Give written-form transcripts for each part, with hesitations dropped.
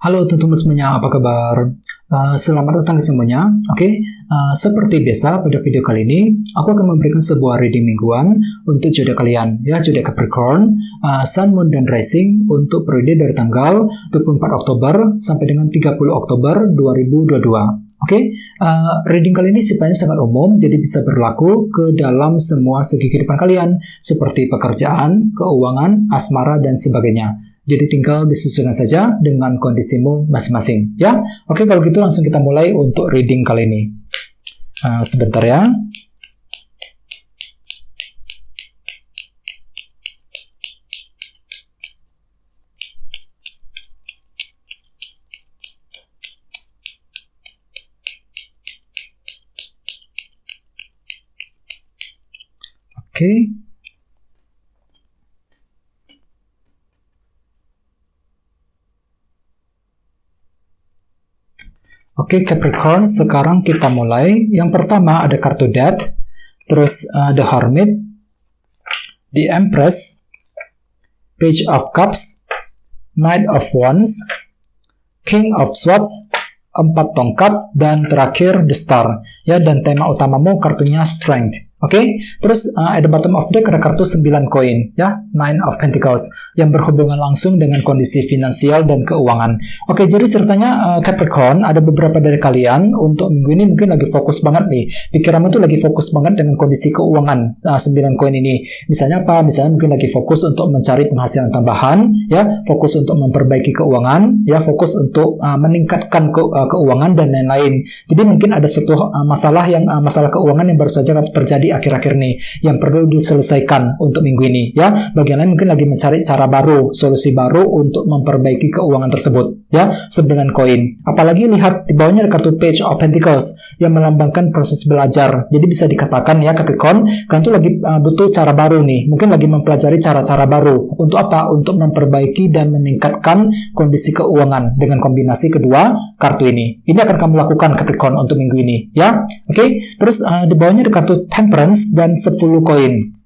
Halo teman-teman semuanya, apa kabar? Selamat datang ke semuanya. Seperti biasa pada video kali ini, aku akan memberikan sebuah reading mingguan untuk zodiak kalian, ya, zodiak Capricorn, Sun, Moon, dan Rising untuk periode dari tanggal 24 Oktober sampai dengan 30 Oktober 2022. Reading kali ini sifatnya sangat umum, jadi bisa berlaku ke dalam semua segi kehidupan kalian, seperti pekerjaan, keuangan, asmara, dan sebagainya. Jadi tinggal disesuaikan saja dengan kondisimu masing-masing, ya. Kalau gitu langsung kita mulai untuk reading kali ini. Sebentar ya. Capricorn, sekarang kita mulai. Yang pertama ada kartu Death, terus The Hermit, The Empress, Page of Cups, Knight of Wands, King of Swords, 4 tongkat, dan terakhir The Star. Ya, dan tema utamamu kartunya Strength. Terus at the bottom of deck ada kartu 9 koin, ya, Nine of Pentacles, yang berhubungan langsung dengan kondisi finansial dan keuangan. Jadi ceritanya Capricorn, ada beberapa dari kalian untuk minggu ini mungkin lagi fokus banget nih, pikiranmu tuh lagi fokus banget dengan kondisi keuangan 9 koin ini. Misalnya apa? Misalnya mungkin lagi fokus untuk mencari penghasilan tambahan, ya, fokus untuk memperbaiki keuangan, ya, fokus untuk meningkatkan keuangan dan lain-lain. Jadi mungkin ada suatu masalah keuangan yang baru saja terjadi akhir-akhir ini yang perlu diselesaikan untuk minggu ini, ya. Bagian lain mungkin lagi mencari cara baru, solusi baru untuk memperbaiki keuangan tersebut, ya. 9 koin. Apalagi lihat di bawahnya ada kartu Page of Pentacles yang melambangkan proses belajar. Jadi bisa dikatakan, ya, Capricorn, kalian tuh lagi butuh cara baru nih. Mungkin lagi mempelajari cara-cara baru. Untuk apa? Untuk memperbaiki dan meningkatkan kondisi keuangan dengan kombinasi kedua kartu ini. Ini akan kamu lakukan, Capricorn, untuk minggu ini, ya. Terus di bawahnya ada kartu Temperance dan 10 koin.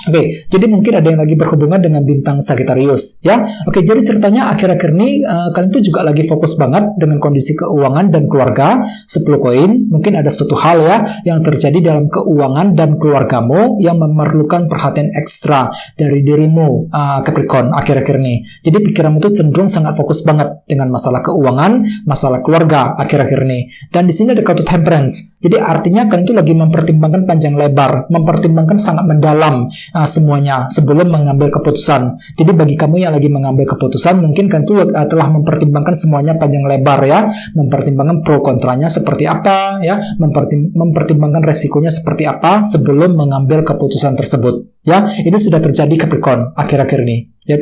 Jadi mungkin ada yang lagi berhubungan dengan bintang Sagittarius, ya. Jadi ceritanya akhir-akhir ini kalian tuh juga lagi fokus banget dengan kondisi keuangan dan keluarga. 10 koin, mungkin ada suatu hal, ya, yang terjadi dalam keuangan dan keluargamu yang memerlukan perhatian ekstra dari dirimu, Capricorn, akhir-akhir ini. Jadi pikiranmu tuh cenderung sangat fokus banget dengan masalah keuangan, masalah keluarga akhir-akhir ini. Dan di sini ada kartu Temperance. Jadi artinya kalian tuh lagi mempertimbangkan panjang lebar, mempertimbangkan sangat mendalam semuanya sebelum mengambil keputusan. Jadi bagi kamu yang lagi mengambil keputusan, mungkin kan tuh telah mempertimbangkan semuanya panjang lebar, ya, mempertimbangkan pro kontranya seperti apa, ya, mempertimbangkan resikonya seperti apa sebelum mengambil keputusan tersebut, ya. Ini sudah terjadi, Capricorn, akhir-akhir ini, ya.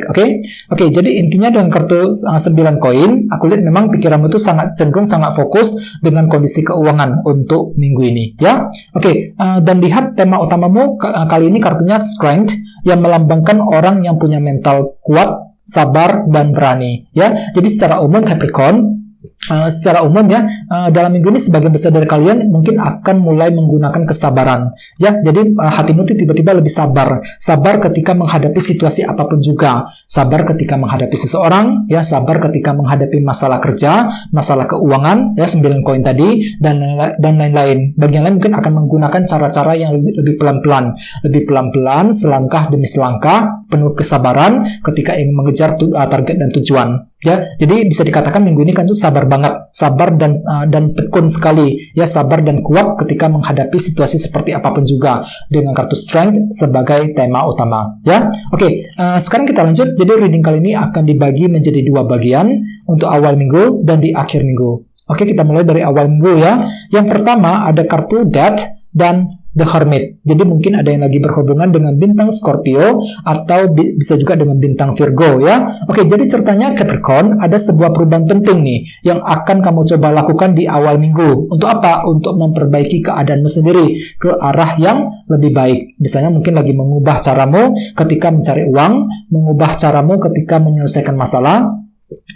Jadi intinya dengan kartu 9 koin, aku lihat memang pikiranmu itu cenderung sangat fokus dengan kondisi keuangan untuk minggu ini, ya. Dan lihat tema utamamu kali ini kartunya Strength, yang melambangkan orang yang punya mental kuat, sabar, dan berani, ya. Jadi secara umum, Capricorn, dalam minggu ini sebagian besar dari kalian mungkin akan mulai menggunakan kesabaran, ya. Jadi hatimu itu tiba-tiba lebih sabar ketika menghadapi situasi apapun juga, sabar ketika menghadapi seseorang, ya, sabar ketika menghadapi masalah kerja, masalah keuangan, ya, 9 koin tadi, dan lain-lain. Bagian lain mungkin akan menggunakan cara-cara yang lebih pelan-pelan, selangkah demi selangkah, penuh kesabaran ketika ingin mengejar target dan tujuan, ya. Jadi bisa dikatakan minggu ini kan tuh sabar banget, sabar dan tekun sekali, ya, sabar dan kuat ketika menghadapi situasi seperti apapun juga dengan kartu Strength sebagai tema utama, ya. Sekarang kita lanjut. Jadi reading kali ini akan dibagi menjadi 2 bagian untuk awal minggu dan di akhir minggu. Kita mulai dari awal minggu, ya. Yang pertama ada kartu Death dan The Hermit. Jadi mungkin ada yang lagi berhubungan dengan bintang Scorpio atau bisa juga dengan bintang Virgo, ya. Jadi ceritanya Capricorn, ada sebuah perubahan penting nih yang akan kamu coba lakukan di awal minggu. Untuk apa? Untuk memperbaiki keadaanmu sendiri ke arah yang lebih baik. Misalnya mungkin lagi mengubah caramu ketika mencari uang, mengubah caramu ketika menyelesaikan masalah,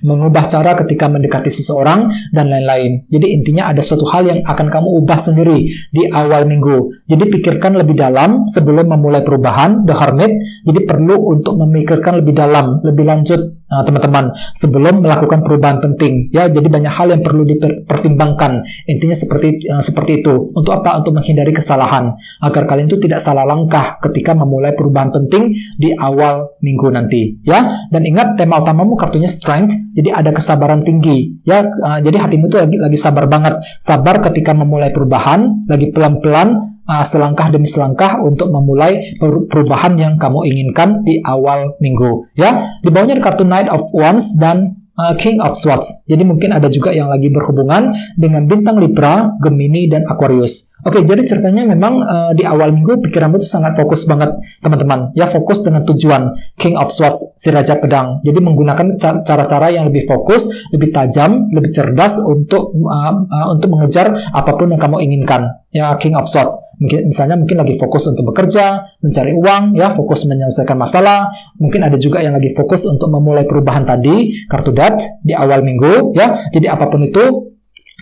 mengubah cara ketika mendekati seseorang, dan lain-lain. Jadi intinya ada suatu hal yang akan kamu ubah sendiri di awal minggu. Jadi pikirkan lebih dalam sebelum memulai perubahan, The Hermit. Jadi perlu untuk memikirkan lebih dalam, lebih lanjut teman-teman, sebelum melakukan perubahan penting. Ya, jadi banyak hal yang perlu dipertimbangkan. Intinya seperti itu. Untuk apa? Untuk menghindari kesalahan, agar kalian itu tidak salah langkah ketika memulai perubahan penting di awal minggu nanti. Ya, dan ingat tema utamamu kartunya strength. Jadi ada kesabaran tinggi. Ya, jadi hatimu itu lagi sabar banget. Sabar ketika memulai perubahan, lagi pelan-pelan, selangkah demi selangkah untuk memulai perubahan yang kamu inginkan di awal minggu. Ya, di bawahnya ada kartu Knight of Wands dan King of Swords. Jadi mungkin ada juga yang lagi berhubungan dengan bintang Libra, Gemini, dan Aquarius. Oke, jadi ceritanya memang di awal minggu pikiranmu itu sangat fokus banget, teman-teman. Ya, fokus dengan tujuan. King of Swords, si Raja Pedang. Jadi menggunakan cara-cara yang lebih fokus, lebih tajam, lebih cerdas untuk mengejar apapun yang kamu inginkan. Ya, King of Swords. Misalnya mungkin lagi fokus untuk bekerja, mencari uang, ya, fokus menyelesaikan masalah. Mungkin ada juga yang lagi fokus untuk memulai perubahan tadi, kartu Death di awal minggu, ya. Jadi apapun itu,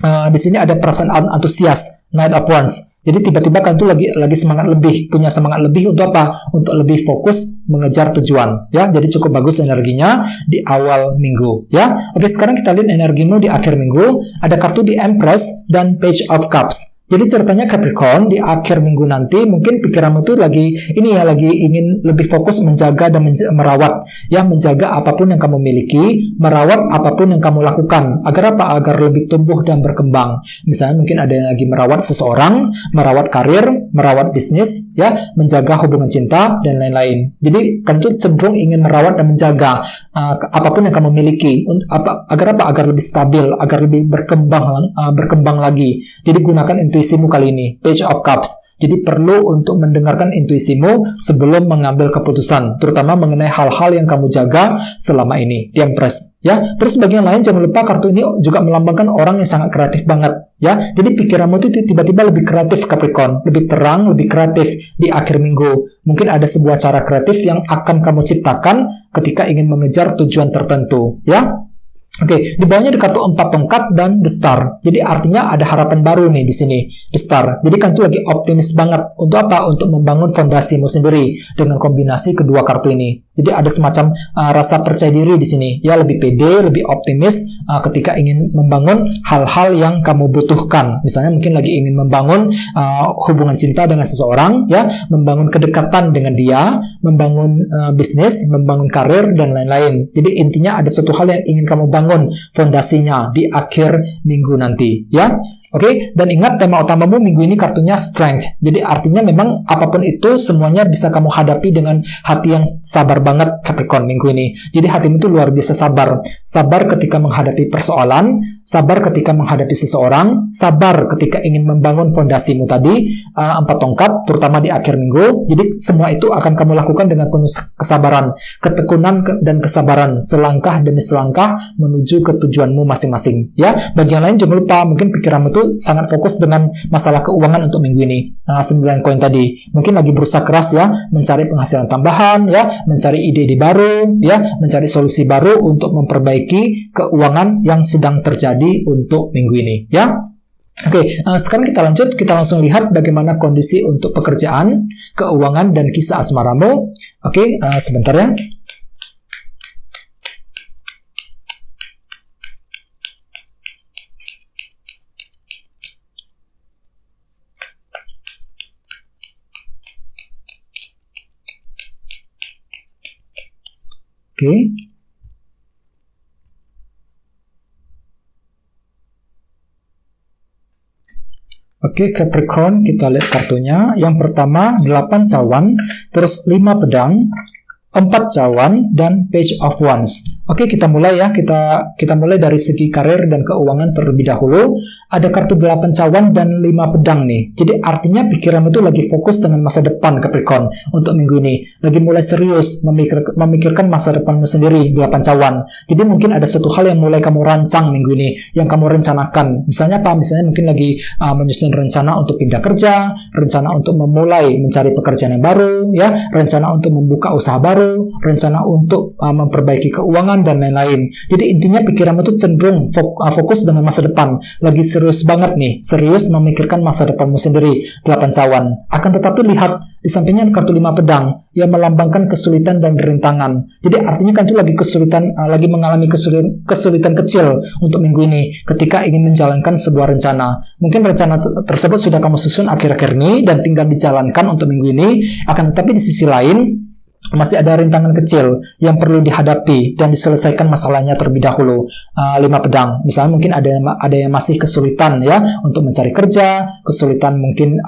di sini ada perasaan antusias, Knight of Wands. Jadi tiba-tiba kan tuh lagi semangat lebih, punya semangat lebih untuk apa? Untuk lebih fokus mengejar tujuan, ya. Jadi cukup bagus energinya di awal minggu, ya. Oke, sekarang kita lihat energimu di akhir minggu. Ada kartu di Empress dan Page of Cups. Jadi ceritanya Capricorn di akhir minggu nanti mungkin pikiranmu tuh lagi ingin lebih fokus menjaga dan merawat, ya, menjaga apapun yang kamu miliki, merawat apapun yang kamu lakukan. Agar apa? Agar lebih tumbuh dan berkembang. Misalnya mungkin ada yang lagi merawat seseorang, merawat karir, merawat bisnis, ya, menjaga hubungan cinta dan lain-lain. Jadi kan itu cenderung ingin merawat dan menjaga apapun yang kamu miliki. Agar apa? Agar lebih stabil, agar lebih berkembang lagi. Jadi gunakan intuisimu kali ini, Page of Cups. Jadi perlu untuk mendengarkan intuisimu sebelum mengambil keputusan, terutama mengenai hal-hal yang kamu jaga selama ini, di Empress, ya. Terus bagian lain jangan lupa kartu ini juga melambangkan orang yang sangat kreatif banget, ya. Jadi pikiranmu itu tiba-tiba lebih kreatif, Capricorn, lebih terang, lebih kreatif di akhir minggu. Mungkin ada sebuah cara kreatif yang akan kamu ciptakan ketika ingin mengejar tujuan tertentu, ya. Oke, di bawahnya ada kartu 4 tongkat dan The Star. Jadi artinya ada harapan baru nih di sini, The Star. Jadi kan tuh lagi optimis banget. Untuk apa? Untuk membangun fondasimu sendiri dengan kombinasi kedua kartu ini. Jadi ada semacam rasa percaya diri di sini. Ya, lebih pede, lebih optimis ketika ingin membangun hal-hal yang kamu butuhkan. Misalnya mungkin lagi ingin membangun hubungan cinta dengan seseorang, ya, membangun kedekatan dengan dia, membangun bisnis, membangun karir dan lain-lain. Jadi intinya ada suatu hal yang ingin kamu bangun fondasinya di akhir minggu nanti, ya. Oke, dan ingat tema utamamu minggu ini kartunya Strength. Jadi artinya memang apapun itu semuanya bisa kamu hadapi dengan hati yang sabar banget, Capricorn, minggu ini. Jadi hatimu itu luar biasa sabar. Sabar ketika menghadapi persoalan, sabar ketika menghadapi seseorang, sabar ketika ingin membangun fondasimu tadi, 4 tongkat, terutama di akhir minggu. Jadi semua itu akan kamu lakukan dengan penuh kesabaran, ketekunan dan kesabaran, selangkah demi selangkah menuju ke tujuanmu masing-masing. Ya, bagi yang lain jangan lupa, mungkin pikiranmu itu sangat fokus dengan masalah keuangan untuk minggu ini. 9 koin tadi mungkin lagi berusaha keras, ya, mencari penghasilan tambahan, ya, mencari ide-ide baru, ya, mencari solusi baru untuk memperbaiki keuangan yang sedang terjadi untuk minggu ini, ya. Oke, sekarang kita langsung lihat bagaimana kondisi untuk pekerjaan, keuangan, dan kisah asmaramu. Oke, sebentar ya. Oke. Oke, Capricorn, kita lihat kartunya. Yang pertama 8 cawan, terus 5 pedang, 4 cawan, dan Page of Wands. Oke, kita mulai ya. Kita mulai dari segi karir dan keuangan terlebih dahulu. Ada kartu 8 cawan dan 5 pedang nih. Jadi artinya pikiranmu itu lagi fokus dengan masa depan, Capricorn, untuk minggu ini. Lagi mulai serius memikirkan masa depanmu sendiri, 8 cawan. Jadi mungkin ada suatu hal yang mulai kamu rancang minggu ini, yang kamu rencanakan. Misalnya apa? Misalnya mungkin lagi menyusun rencana untuk pindah kerja, rencana untuk memulai mencari pekerjaan yang baru, ya, rencana untuk membuka usaha baru, rencana untuk memperbaiki keuangan keuangan, dan lain-lain. Jadi intinya pikiranmu tuh cenderung fokus dengan masa depan. Lagi serius banget nih, serius memikirkan masa depanmu sendiri, 8 cawan. Akan tetapi lihat, di sampingnya kartu 5 pedang, yang melambangkan kesulitan dan rintangan. Jadi artinya kan itu lagi kesulitan, lagi mengalami kesulitan kecil untuk minggu ini, ketika ingin menjalankan sebuah rencana. Mungkin rencana tersebut sudah kamu susun akhir-akhir ini, dan tinggal dijalankan untuk minggu ini. Akan tetapi di sisi lain, masih ada rintangan kecil yang perlu dihadapi dan diselesaikan masalahnya terlebih dahulu. 5 pedang, misalnya mungkin ada yang masih kesulitan ya untuk mencari kerja, kesulitan mungkin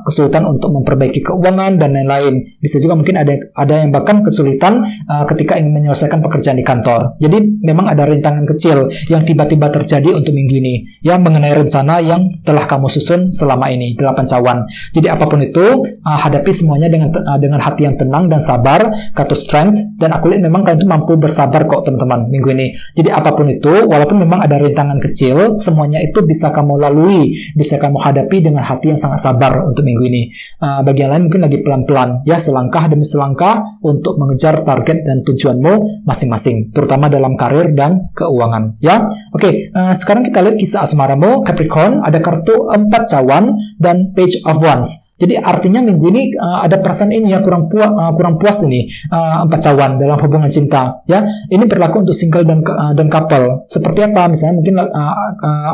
kesulitan untuk memperbaiki keuangan dan lain-lain. Bisa juga mungkin ada yang bahkan kesulitan ketika ingin menyelesaikan pekerjaan di kantor. Jadi memang ada rintangan kecil yang tiba-tiba terjadi untuk minggu ini ya, mengenai rencana yang telah kamu susun selama ini, 8 cawan. Jadi apapun itu, hadapi semuanya dengan hati yang tenang dan sabar. Kartu strength, dan aku lihat memang kalian itu mampu bersabar kok teman-teman minggu ini. Jadi apapun itu, walaupun memang ada rintangan kecil, semuanya itu bisa kamu lalui, bisa kamu hadapi dengan hati yang sangat sabar untuk minggu ini. Bagi yang lain mungkin lagi pelan-pelan ya, selangkah demi selangkah untuk mengejar target dan tujuanmu masing-masing, terutama dalam karir dan keuangan ya. Oke, sekarang kita lihat kisah asmaramu Capricorn. Ada kartu 4 cawan dan Page of Wands. Jadi artinya minggu ini ada perasaan ini ya, kurang puas ini 4 cawan dalam hubungan cinta ya. Ini berlaku untuk single dan couple. Seperti apa? Misalnya mungkin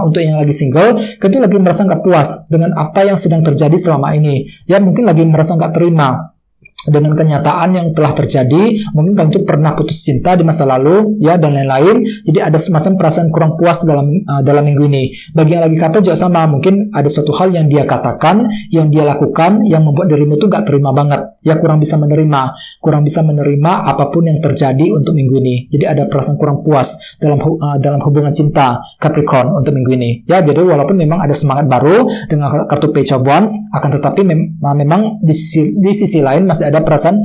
untuk yang lagi single, itu lagi merasa nggak puas dengan apa yang sedang terjadi selama ini ya, mungkin lagi merasa nggak terima dengan kenyataan yang telah terjadi. Mungkin kamu itu pernah putus cinta di masa lalu ya, dan lain-lain. Jadi ada semacam perasaan kurang puas dalam minggu ini. Bagi yang lagi couple juga sama, mungkin ada suatu hal yang dia katakan, yang dia lakukan, yang membuat dirimu tuh gak terima banget ya, kurang bisa menerima apapun yang terjadi untuk minggu ini. Jadi ada perasaan kurang puas dalam hubungan cinta Capricorn untuk minggu ini ya. Jadi walaupun memang ada semangat baru dengan kartu Page of Wands, akan tetapi memang di sisi lain masih ada perasaan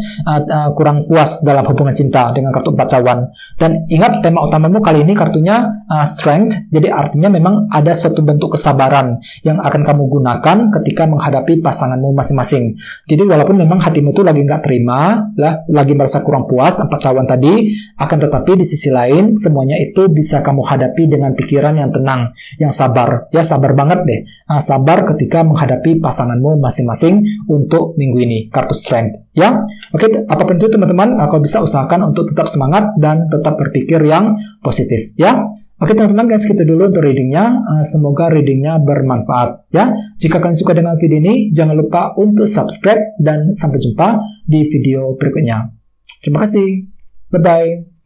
kurang puas dalam hubungan cinta dengan kartu 4 cawan. Dan ingat, tema utamamu kali ini kartunya strength. Jadi artinya memang ada suatu bentuk kesabaran yang akan kamu gunakan ketika menghadapi pasanganmu masing-masing. Jadi walaupun memang hatimu itu lagi nggak terima lah, lagi merasa kurang puas 4 cawan tadi, akan tetapi di sisi lain semuanya itu bisa kamu hadapi dengan pikiran yang tenang, yang sabar ya. Sabar banget deh, sabar ketika menghadapi pasanganmu masing-masing untuk minggu ini, kartu strength ya. Oke, apapun itu teman-teman, kalau bisa usahakan untuk tetap semangat dan tetap berpikir yang positif ya. Oke teman-teman, guys, segitu dulu untuk readingnya. Semoga readingnya bermanfaat ya. Jika kalian suka dengan video ini, jangan lupa untuk subscribe, dan sampai jumpa di video berikutnya. Terima kasih, bye bye.